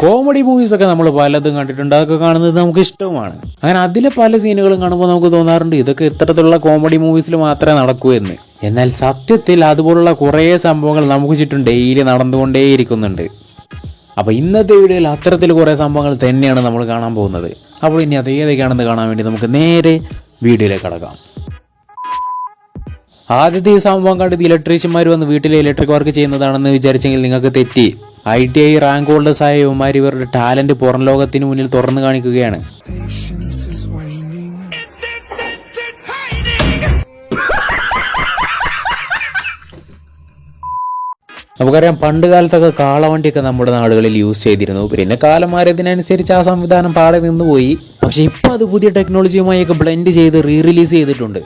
Comedy മൂവീസൊക്കെ നമ്മൾ പലതും കണ്ടിട്ടുണ്ട്, അതൊക്കെ കാണുന്നത് നമുക്ക് ഇഷ്ടവുമാണ്. അങ്ങനെ അതിലെ പല സീനുകളും കാണുമ്പോൾ നമുക്ക് തോന്നാറുണ്ട് ഇതൊക്കെ ഇത്തരത്തിലുള്ള കോമഡി മൂവീസിൽ മാത്രമേ നടക്കൂ എന്ന്. എന്നാൽ സത്യത്തിൽ അതുപോലുള്ള കുറേ സംഭവങ്ങൾ നമുക്ക് ചുറ്റും ഡെയിലി നടന്നുകൊണ്ടേയിരിക്കുന്നുണ്ട്. അപ്പോൾ ഇന്നത്തെ വീഡിയോയിൽ അത്തരത്തിൽ കുറേ സംഭവങ്ങൾ തന്നെയാണ് നമ്മൾ കാണാൻ പോകുന്നത്. അപ്പോൾ ഇനി അത് ഏതൊക്കെയാണെന്ന് കാണാൻ വേണ്ടി നമുക്ക് നേരെ വീഡിയോയിലേക്ക് കടക്കാം. ആദ്യത്തെ ഈ സംഭവം കണ്ടത് ഇലക്ട്രീഷ്യന്മാർ വന്ന് വീട്ടിലെ ഇലക്ട്രിക് വർക്ക് ചെയ്യുന്നതാണെന്ന് വിചാരിച്ചെങ്കിൽ നിങ്ങൾക്ക് തെറ്റി. ITI റാങ്ക് ഹോൾഡേഴ്സ് ആയ ഇവന്മാർ ഇവരുടെ ടാലന്റ് പുറം ലോകത്തിന് മുന്നിൽ തുറന്നു കാണിക്കുകയാണ്. നമുക്കറിയാം പണ്ട് കാലത്തൊക്കെ കാളവണ്ടിയൊക്കെ നമ്മുടെ നാടുകളിൽ യൂസ് ചെയ്തിരുന്നു. പിന്നെ കാലം മാറിയതിനനുസരിച്ച് ആ സംവിധാനം പാടെ നിന്നുപോയി. പക്ഷെ ഇപ്പൊ അത് പുതിയ ടെക്നോളജിയുമായൊക്കെ ബ്ലെൻഡ് ചെയ്ത് റിലീസ് ചെയ്തിട്ടുണ്ട്.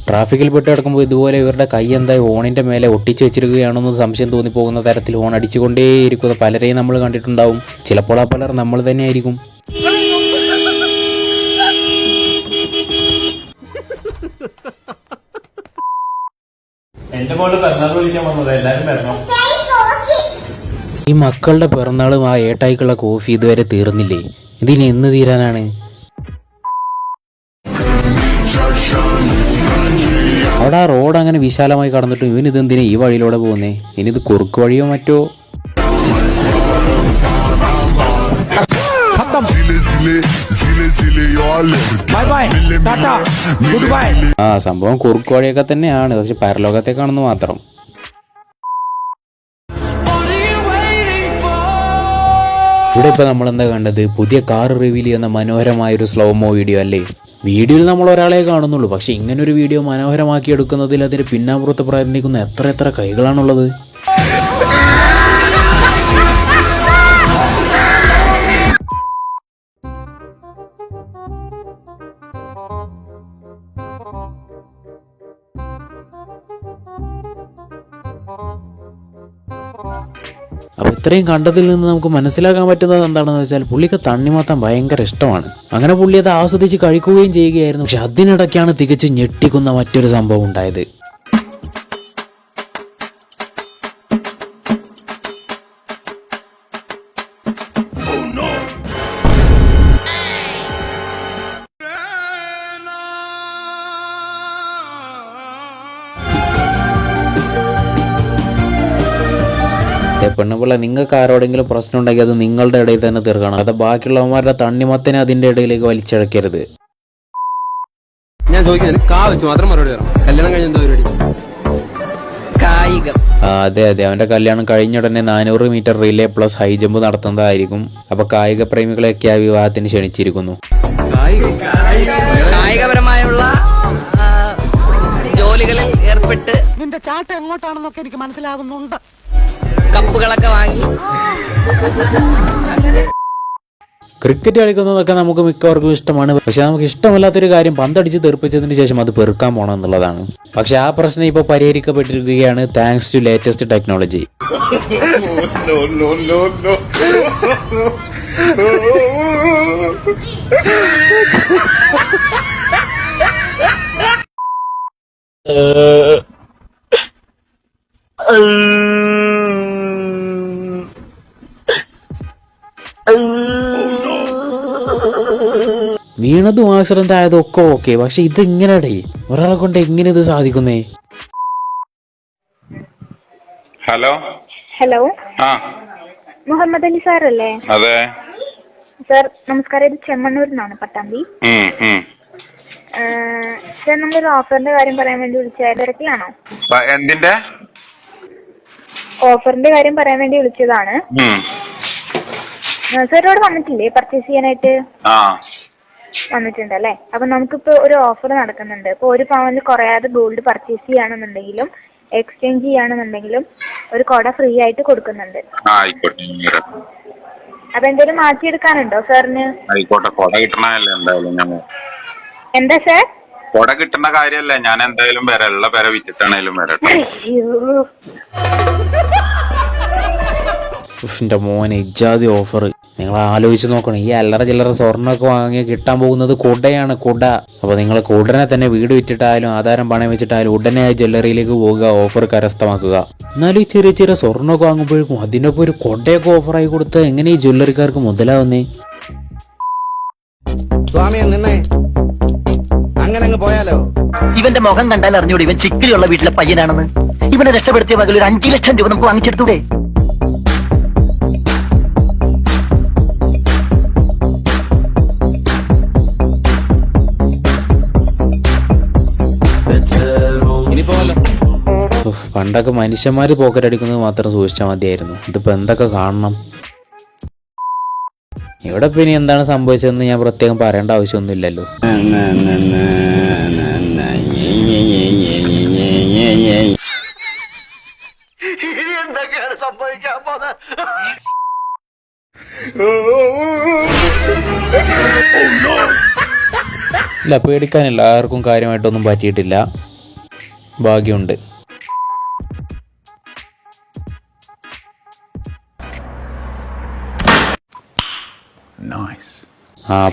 ട്രാഫിക്കിൽ പെട്ട് കിടക്കുമ്പോൾ ഇതുപോലെ ഇവരുടെ കൈ എന്തായി ഓണിന്റെ മേലെ ഒട്ടിച്ചു വെച്ചിരിക്കുകയാണെന്ന് സംശയം തോന്നിപ്പോകുന്ന തരത്തിൽ ഓൺ അടിച്ചുകൊണ്ടേയിരിക്കുന്ന പലരെയും നമ്മൾ കണ്ടിട്ടുണ്ടാവും. ചിലപ്പോൾ ആ പലർ നമ്മൾ തന്നെ ആയിരിക്കും. ഈ മക്കളുടെ പിറന്നാളും ആ ഏട്ടായിക്കുള്ള കോഫി ഇതുവരെ തീർന്നില്ലേ? ഇതിനി എന്ന് തീരാനാണ്? അവിടെ ആ റോഡ് അങ്ങനെ വിശാലമായി കടന്നിട്ടും ഇവൻ ഇതെന്തിനാ ഈ വഴിയിലൂടെ പോകുന്നേ? ഇനിത് കുറുക്ക് വഴിയോ മറ്റോ? ആ സംഭവം കുറുക്ക് വഴിയൊക്കെ തന്നെയാണ്, പക്ഷെ പരലോകത്തേക്കാണെന്ന് മാത്രം. ഇവിടെ ഇപ്പൊ നമ്മളെന്താ കണ്ടത്? പുതിയ കാർ റിവീൽ ചെയ്യുന്ന മനോഹരമായൊരു സ്ലോമോ വീഡിയോ അല്ലേ? വീഡിയോയിൽ നമ്മൾ ഒരാളെ കാണുന്നുള്ളൂ, പക്ഷെ ഇങ്ങനൊരു വീഡിയോ മനോഹരമാക്കി എടുക്കുന്നതിൽ അതിന് പിന്നാമ്പുറത്ത് പ്രയത്നിക്കുന്ന എത്ര കൈകളാണുള്ളത്. അപ്പോൾ ഇത്രയും കണ്ടതിൽ നിന്ന് നമുക്ക് മനസ്സിലാക്കാൻ പറ്റുന്നത് എന്താണെന്ന് വെച്ചാൽ പുള്ളിക്ക് തണ്ണിമത്തൻ ഭയങ്കര ഇഷ്ടമാണ്. അങ്ങനെ പുള്ളി അത് ആസ്വദിച്ച് കഴിക്കുകയും ചെയ്യുകയായിരുന്നു. പക്ഷെ അതിനിടയ്ക്കാണ് തികച്ചും ഞെട്ടിക്കുന്ന മറ്റൊരു സംഭവം ഉണ്ടായത്. പെണ്ണുപിള്ള, നിങ്ങൾക്ക് ആരോടെങ്കിലും പ്രശ്നം ഉണ്ടെങ്കിൽ അത് നിങ്ങളുടെ ഇടയിൽ തന്നെ തീർക്കണം. അത് ബാക്കിയുള്ളവന്മാരുടെ തണ്ണിമത്തനെ അതിന്റെ ഇടയിലേക്ക് വലിച്ചഴക്കരുത്. ഞാൻ മാത്രം മറുപടി തരാം. കല്യാണം കഴിഞ്ഞ എന്താ പരിപാടി? അതെ, അവന്റെ കല്യാണം കഴിഞ്ഞ ഉടനെ 400 metre relay plus high jump നടത്തുന്നതായിരിക്കും. അപ്പൊ കായിക പ്രേമികളെയൊക്കെ ആ വിവാഹത്തിന് ക്ഷണിച്ചിരിക്കുന്നു. കായികപരമായുള്ള ജോലികളിൽ ഏർപ്പെട്ട് നിന്റെ ചാട്ട എങ്ങോട്ടാണെന്നൊക്കെ എനിക്ക് മനസ്സിലാകുന്നുണ്ട്. കപ്പുകളൊക്കെ വാങ്ങി ക്രിക്കറ്റ് കളിക്കുന്നതൊക്കെ നമുക്ക് മിക്കവർക്കും ഇഷ്ടമാണ്. പക്ഷെ നമുക്ക് ഇഷ്ടമല്ലാത്തൊരു കാര്യം പന്തടിച്ച് തെറിപ്പിച്ചതിന് ശേഷം അത് പെറുക്കാൻ പോകണം എന്നുള്ളതാണ്. പക്ഷെ ആ പ്രശ്നം ഇപ്പോൾ പരിഹരിക്കപ്പെട്ടിരിക്കുകയാണ്, താങ്ക്സ് ടു ലേറ്റസ്റ്റ് ടെക്നോളജി. വീണതും ആക്സിഡന്റ് ആയതും ഒക്കെ ഓക്കെ, പക്ഷെ ഇത് ഇങ്ങനെടേ ഒരാളെ കൊണ്ട് എങ്ങനെ ഇത് സാധിക്കുന്നേ? ഹലോ ആ മുഹമ്മദ് അലി സാർ അല്ലേ? അതെ സാർ നമസ്കാരം, ഇത് ചെമ്മണ്ണൂരിൽ നിന്നാണ്, പട്ടാമ്പി. സാർ നമ്മളൊരു ഓഫറിന്റെ കാര്യം പറയാൻ വേണ്ടി വിളിച്ചത്, തിരക്കിലാണോ? എന്തിന്റെ ഓഫറിന്റെ കാര്യം പറയാൻ വേണ്ടി വിളിച്ചതാണ്. സാർ ഇവിടെ വന്നിട്ടില്ലേ പർച്ചേസ് ചെയ്യാനായിട്ട്? വന്നിട്ടുണ്ടല്ലേ. അപ്പൊ നമുക്കിപ്പോ ഒരു ഓഫർ നടക്കുന്നുണ്ട്. ഇപ്പൊ 1 പവനിൽ കുറയാതെ ഗോൾഡ് പർച്ചേസ് ചെയ്യാണെന്നുണ്ടെങ്കിലും എക്സ്ചേഞ്ച് ചെയ്യാണെന്നുണ്ടെങ്കിലും ഒരു കൊട ഫ്രീ ആയിട്ട് കൊടുക്കുന്നുണ്ട്. അപ്പൊ എന്തെങ്കിലും മാറ്റിയെടുക്കാനുണ്ടോ സാറിന്? എന്താ സാർ? കൊട കിട്ടുന്ന കാര്യല്ലേ, ഞാൻ എന്തായാലും വരല്ല, പെര വിറ്റിട്ടാണേലും വരട്ടെ. എൻ്റെ മോനെ ഇജാതി ഓഫർ. നിങ്ങൾ ആലോചിച്ച് നോക്കണം, ഈ അല്ലറ ചില്ലറ സ്വർണ്ണമൊക്കെ വാങ്ങി കിട്ടാൻ പോകുന്നത് കുടയാണ്, കുട. അപ്പോൾ നിങ്ങൾ ഉടനെ തന്നെ വീട് വിറ്റിട്ടായാലും ആധാരം പണയം വെച്ചിട്ടായാലും ഉടനെ ആ ജ്വല്ലറിയിലേക്ക് പോകുക, ഓഫർ കരസ്ഥമാക്കുക. എന്നാലും ഈ ചെറിയ ചെറിയ സ്വർണ്ണമൊക്കെ വാങ്ങുമ്പോഴേക്കും അതിനൊപ്പം ഒരു കുടയൊക്കെ ഓഫറായി കൊടുത്താൽ എങ്ങനെ ഈ ജ്വല്ലറിക്കാർക്ക് മുതലാവുന്നേ? സ്വാമിയെ നിന്നേ, അങ്ങനെ അങ്ങ് പോയാലോ? ഇവന്റെ മുഖം കണ്ടാൽ അറിഞ്ഞൂടെ ഇവൻ ചിക്കിലുള്ള വീട്ടിലെ പയ്യനാണെന്ന്. ഇവനെ രക്ഷപ്പെടുത്തിയ മകൾ ഒരു 5 ലക്ഷം രൂപ നമുക്ക് വാങ്ങിച്ചെടുത്തൂടെ? പണ്ടൊക്കെ മനുഷ്യന്മാര് പോക്കറ്റടിക്കുന്നത് മാത്രം സൂക്ഷിച്ചാൽ മതിയായിരുന്നു. ഇതിപ്പോ എന്തൊക്കെ കാണണം. ഇവിടെ പിന്നെ എന്താണ് സംഭവിച്ചതെന്ന് ഞാൻ പ്രത്യേകം പറയേണ്ട ആവശ്യമൊന്നുമില്ലല്ലോ. എന്തൊക്കെയാണ് സംഭവിക്കാൻ പോകുന്നത്? ഇല്ല, പേടിക്കാനില്ല. ആർക്കും കാര്യമായിട്ടൊന്നും പറ്റിയിട്ടില്ല, ഭാഗ്യമുണ്ട്.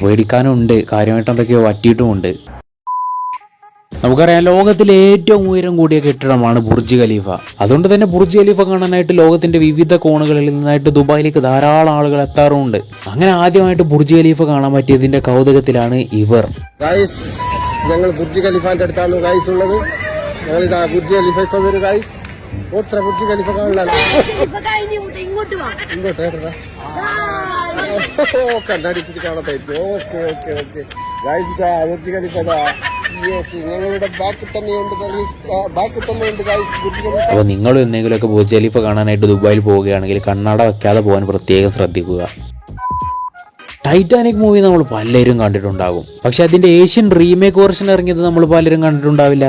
പേടിക്കാനും ഉണ്ട്, കാര്യമായിട്ട് എന്തൊക്കെയോ പറ്റിയിട്ടുമുണ്ട്. നമുക്കറിയാം, ലോകത്തിലെ ഏറ്റവും ഉയരം കൂടിയ കെട്ടിടമാണ് ബുർജ് ഖലീഫ. അതുകൊണ്ട് തന്നെ ബുർജ് ഖലീഫ കാണാനായിട്ട് ലോകത്തിന്റെ വിവിധ കോണുകളിൽ നിന്നായിട്ട് ദുബായിലേക്ക് ധാരാളം ആളുകൾ എത്താറുമുണ്ട്. അങ്ങനെ ആദ്യമായിട്ട് ബുർജ് ഖലീഫ കാണാൻ പറ്റിയതിന്റെ കൗതുകത്തിലാണ് ഇവർ. ഞങ്ങൾ ബുർജ് ഖലീഫാന്റെ അടുത്താണ് ഗൈസ് ഉള്ളത്. ഞങ്ങൾ ഇതാ ബുർജ് ഖലീഫ വരും ഗൈസ്. ഓത്ര ബുർജ് ഖലീഫ കാണാനാണ്. ഇങ്ങോട്ട് കണ്ടടിച്ചിട്ട് കാണത്തായിരിക്കും. Okay okay okay guys, Burj Khalifa ഞങ്ങളുടെ ബാക്കിൽ തന്നെയുണ്ട് ഗൈസ് ബുർജ് ഖലീഫ. അപ്പോൾ നിങ്ങളും എന്തെങ്കിലുമൊക്കെ ബുർജ് ഖലീഫ കാണാനായിട്ട് ദുബായിൽ പോവുകയാണെങ്കിൽ കണ്ണട വെക്കാതെ പോകാൻ പ്രത്യേകം ശ്രദ്ധിക്കുക. ടൈറ്റാനിക് മൂവി നമ്മൾ പലരും കണ്ടിട്ടുണ്ടാകും, പക്ഷെ അതിന്റെ ഏഷ്യൻ റീമേക്ക് വെർഷൻ ഇറങ്ങിയത് നമ്മൾ പലരും കണ്ടിട്ടുണ്ടാവില്ല.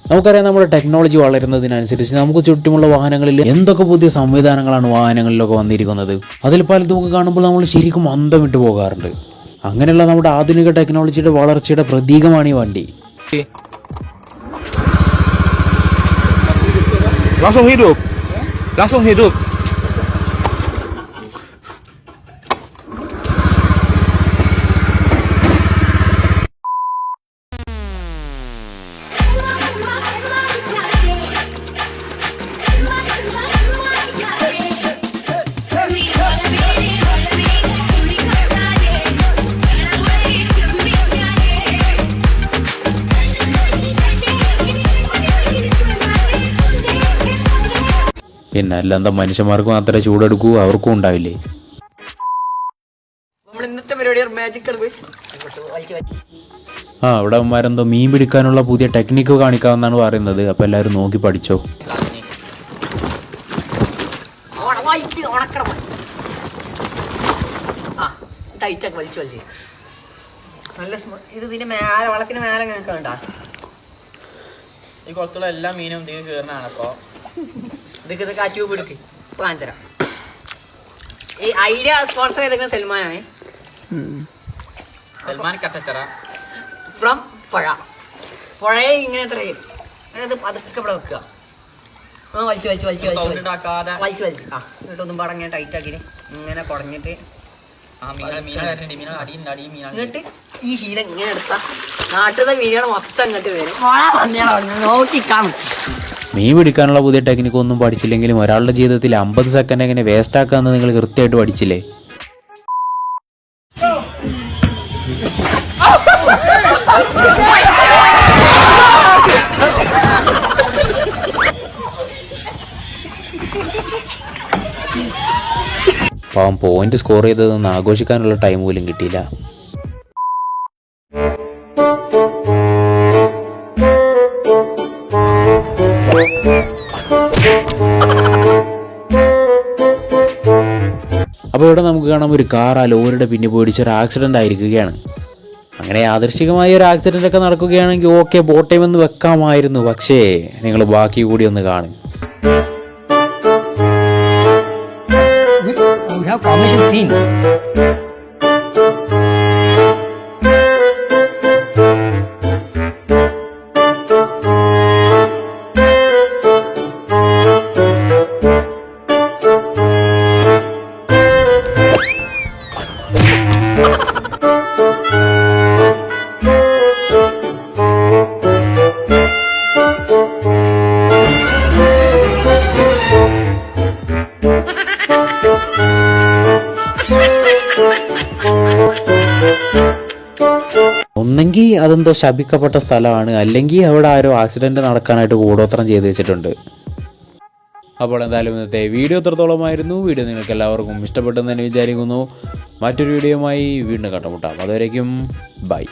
നമുക്കറിയാം, നമ്മുടെ ടെക്നോളജി വളരുന്നതിനനുസരിച്ച് നമുക്ക് ചുറ്റുമുള്ള വാഹനങ്ങളിൽ എന്തൊക്കെ പുതിയ സംവിധാനങ്ങളാണ് വാഹനങ്ങളിലൊക്കെ വന്നിരിക്കുന്നത്. അതിൽ പലതും കാണുമ്പോൾ നമ്മൾ ശരിക്കും അന്തം വിട്ടു പോകാറുണ്ട്. അങ്ങനെയുള്ള നമ്മുടെ ആധുനിക ടെക്നോളജിയുടെ വളർച്ചയുടെ പ്രതീകമാണ് ഈ വണ്ടി. Langsung hidup. പിന്നെ അല്ലാതെ മനുഷ്യന്മാർക്ക് മാത്രമേ ചൂടെടുക്കൂ, അവർക്കും ഉണ്ടാവില്ലേ? ഇന്നത്തെ പരിപാടി മാജിക്കൽ ഇവിടെ അവന്മാരെന്തോ മീൻ പിടിക്കാനുള്ള പുതിയ ടെക്നിക്ക് കാണിക്കാമെന്നാണ് പറയുന്നത്. അപ്പൊ എല്ലാവരും നോക്കി പഠിച്ചോ. ഇത് ഇതിന്റെ മേലെ വളത്തിന് മേലെ കണ്ടാ ഈ കുളത്തുള്ള എല്ലാ മീനും ഇതിന് കയറുന്നതാണ്. അപ്പൊ ഇതൊക്കെ ആ ട്യൂബ് എടുക്ക് കാണിച്ചരാം. ഈ ഐഡിയ സ്പോൺസർ ചെയ്തേക്കുന്ന സൽമാനാണ്. സൽമാൻ കട്ടച്ചറ ഫ്രം പുഴയെ ഇങ്ങനെ എത്ര അതൊക്കെ ഇവിടെ വെക്കുക. വലിച്ചു എന്നിട്ടൊന്നും പടങ്ങനെ ടൈറ്റ് ആക്കി ഇങ്ങനെ കുടഞ്ഞിട്ട് എന്നിട്ട് ഈ ശീലം ഇങ്ങനെ എടുത്താ നാട്ടിലെ മീനുകൾ മൊത്തം ഇങ്ങോട്ട് വരും. നോക്കിക്കാണും. മീൻ പിടിക്കാനുള്ള പുതിയ ടെക്നിക്ക് ഒന്നും പഠിച്ചില്ലെങ്കിലും ഒരാളുടെ ജീവിതത്തിൽ 50 സെക്കൻഡ് എങ്ങനെ വേസ്റ്റ് ആക്കാമെന്ന് നിങ്ങൾ കൃത്യമായിട്ട് പഠിച്ചില്ലേ? പാവം പോയിന്റ് സ്കോർ ചെയ്തതൊന്നും ആഘോഷിക്കാനുള്ള ടൈം പോലും കിട്ടിയില്ല. അപ്പോൾ ഇവിടെ നമുക്ക് കാണാം, ഒരു കാർ ആ ലോറിയുടെ പിന്നെ പോയിടിച്ചൊരു ആക്സിഡന്റ് ആയിരിക്കുകയാണ്. അങ്ങനെ യാദൃശികമായ ഒരു ആക്സിഡന്റ് ഒക്കെ നടക്കുകയാണെങ്കിൽ ഓക്കെ ബോട്ടയം എന്ന് വെക്കാമായിരുന്നു. പക്ഷേ നിങ്ങൾ ബാക്കി കൂടി ഒന്ന് കാണും. have formation scenes. ഒന്നെങ്കിൽ അതെന്തോ ശപിക്കപ്പെട്ട സ്ഥലമാണ്, അല്ലെങ്കിൽ അവിടെ ആരോ ആക്സിഡന്റ് നടക്കാനായിട്ട് കൂടോത്രം ചെയ്ത് വെച്ചിട്ടുണ്ട്. അപ്പോൾ എന്തായാലും ഇന്നത്തെ വീഡിയോ എത്രത്തോളമായിരുന്നു. വീഡിയോ നിങ്ങൾക്ക് എല്ലാവർക്കും ഇഷ്ടപ്പെട്ടെന്ന് തന്നെ വിചാരിക്കുന്നു. മറ്റൊരു വീഡിയോയുമായി വീണ്ടും കണ്ടുമുട്ടാം. അതുവരേക്കും ബൈ.